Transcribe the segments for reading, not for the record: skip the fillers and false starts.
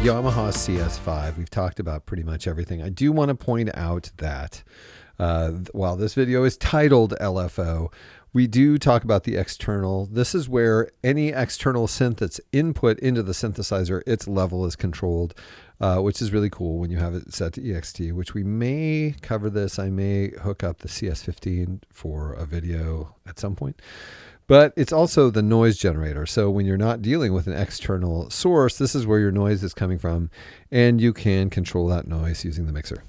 Yamaha CS-5. We've talked about pretty much everything. I do want to point out that while this video is titled LFO, we do talk about the external. This is where any external synth that's input into the synthesizer, its level is controlled, which is really cool when you have it set to EXT, which we may cover this. I may hook up the CS-15 for a video at some point. But it's also the noise generator. So when you're not dealing with an external source, this is where your noise is coming from, and you can control that noise using the mixer.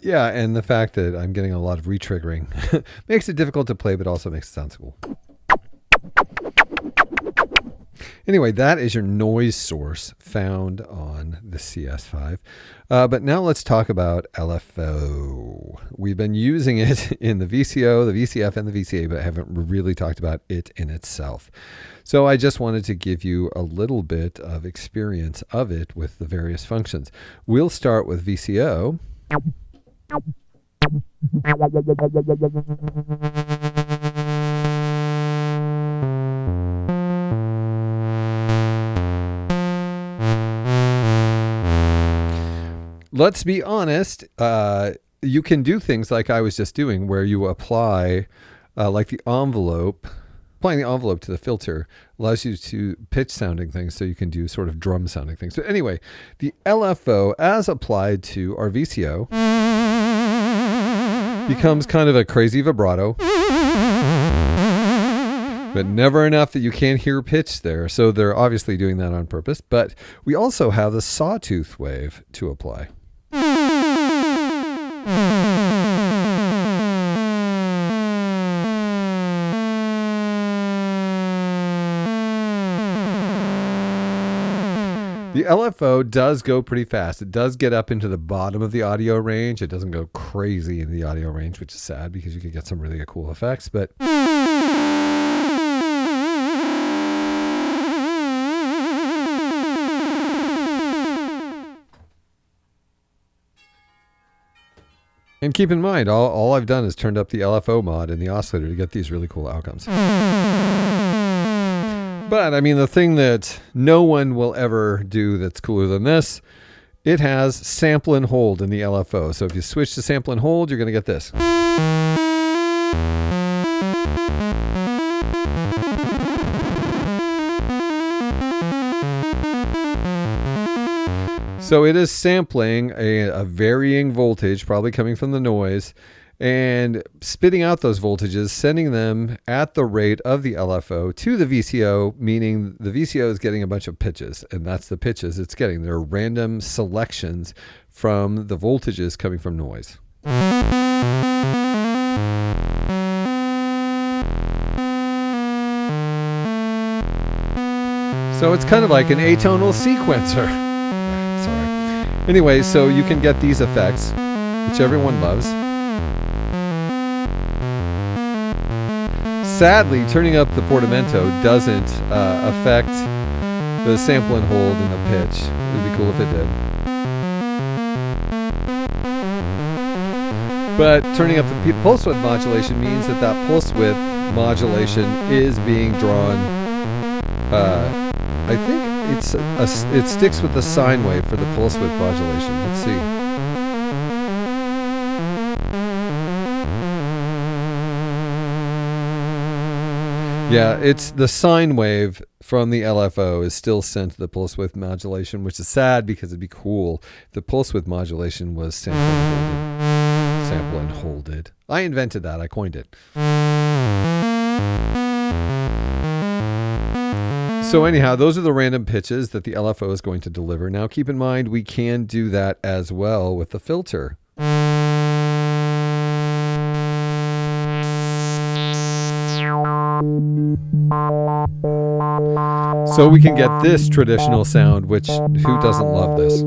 Yeah, and the fact that I'm getting a lot of retriggering makes it difficult to play, but also makes it sound cool. Anyway, that is your noise source found on the CS-5. But now let's talk about LFO. We've been using it in the VCO, the VCF, and the VCA, but I haven't really talked about it in itself. So I just wanted to give you a little bit of experience of it with the various functions. We'll start with VCO. Let's be honest, you can do things like I was just doing where you apply like the envelope. Applying the envelope to the filter allows you to pitch sounding things, so you can do sort of drum sounding things. So anyway, the LFO as applied to our VCO becomes kind of a crazy vibrato, but never enough that you can't hear pitch there. So they're obviously doing that on purpose. But we also have the sawtooth wave to apply. The LFO does go pretty fast. It does get up into the bottom of the audio range. It doesn't go crazy in the audio range, which is sad because you could get some really cool effects. But and keep in mind, all I've done is turned up the LFO mod in the oscillator to get these really cool outcomes. But, I mean, the thing that no one will ever do that's cooler than this, it has sample and hold in the LFO. So if you switch to sample and hold, you're going to get this. So it is sampling a varying voltage, probably coming from the noise, and spitting out those voltages, sending them at the rate of the LFO to the VCO, meaning the VCO is getting a bunch of pitches, and that's the pitches it's getting. They're random selections from the voltages coming from noise. So it's kind of like an atonal sequencer. Sorry. Anyway, so you can get these effects, which everyone loves. Sadly, turning up the portamento doesn't affect the sample and hold and the pitch. It would be cool if it did. But turning up the pulse width modulation means that pulse width modulation is being drawn I think it sticks with the sine wave for the pulse width modulation. Let's see. Yeah, it's the sine wave from the LFO is still sent to the pulse width modulation, which is sad because it'd be cool if the pulse width modulation was sample and holded. I invented that. I coined it. So anyhow, those are the random pitches that the LFO is going to deliver. Now keep in mind, we can do that as well with the filter. So we can get this traditional sound, which who doesn't love this?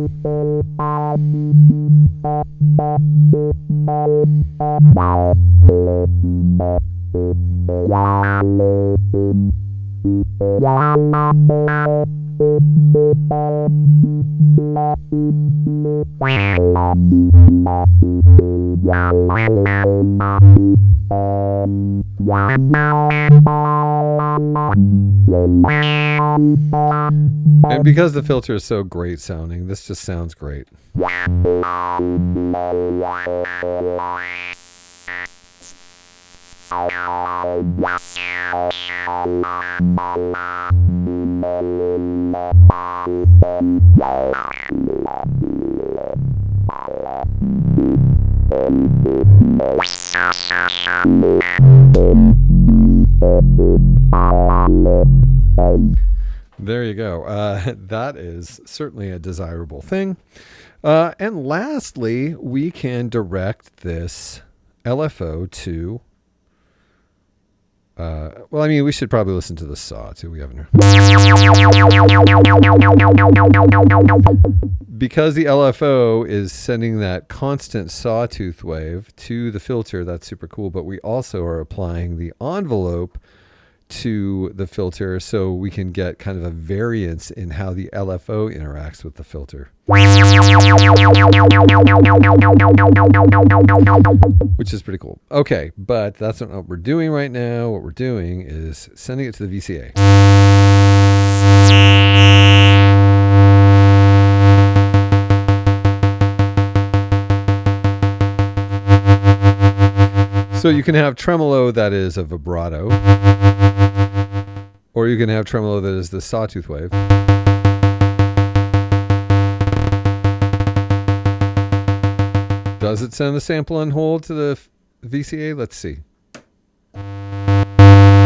And because the filter is so great sounding, this just sounds great. There you go. That is certainly a desirable thing. And lastly, we can direct this LFO to well, I mean, we should probably listen to the saw too. We haven't heard. Because the LFO is sending that constant sawtooth wave to the filter, that's super cool. But we also are applying the envelope to the filter so we can get kind of a variance in how the LFO interacts with the filter. Which is pretty cool. Okay, but that's not what we're doing right now. What we're doing is sending it to the VCA. So you can have tremolo that is a vibrato, or you can have tremolo that is the sawtooth wave. Does it send the sample and hold to the VCA? Let's see.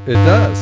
It does.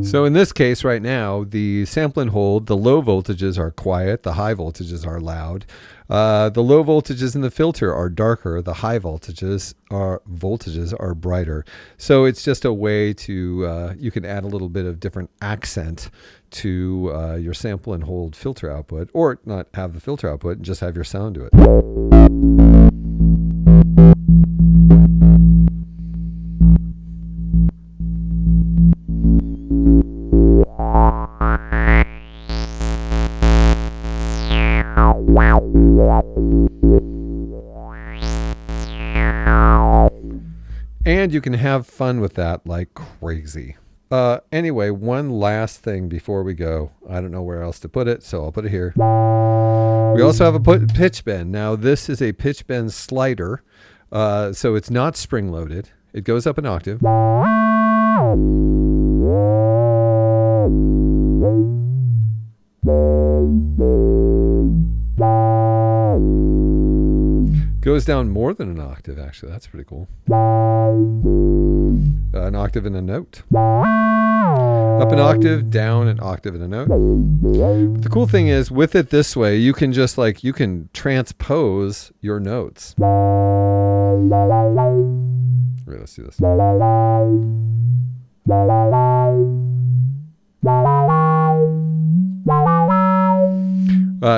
So in this case right now, the sample and hold, the low voltages are quiet, the high voltages are loud. The low voltages in the filter are darker, the high voltages are brighter. So it's just a way to, you can add a little bit of different accent to your sample and hold filter output, or not have the filter output and just have your sound do it. And you can have fun with that like crazy. Anyway, one last thing before we go. I don't know where else to put it, so I'll put it here. We also have a pitch bend. Now, this is a pitch bend slider, so it's not spring loaded. It goes up an octave. Goes down more than an octave, actually. That's pretty cool. An octave and a note. Up an octave, down an octave and a note. But the cool thing is, with it this way, you can just like, you can transpose your notes. Okay, let's do this.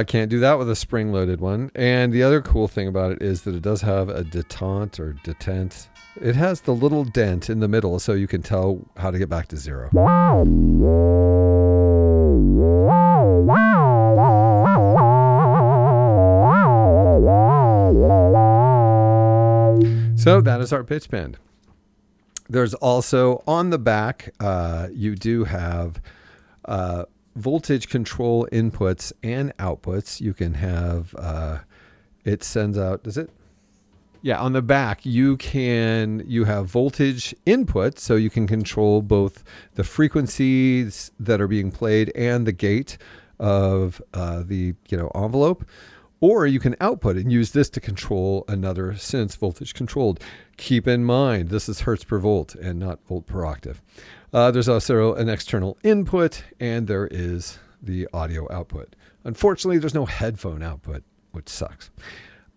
Can't do that with a spring-loaded one. And the other cool thing about it is that it does have a detente or detent. It has the little dent in the middle, so you can tell how to get back to zero. So that is our pitch bend. There's also on the back, you do have voltage control inputs and outputs. You can have, it sends out, does it? Yeah, on the back, you have voltage input, so you can control both the frequencies that are being played and the gate of the envelope. Or you can output and use this to control another synth voltage controlled. Keep in mind, this is hertz per volt and not volt per octave. There's also an external input, and there is the audio output. Unfortunately, there's no headphone output, which sucks.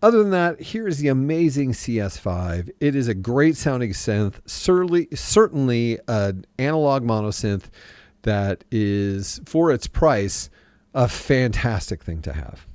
Other than that, here is the amazing CS-5. It is a great sounding synth, certainly an analog monosynth that is, for its price, a fantastic thing to have.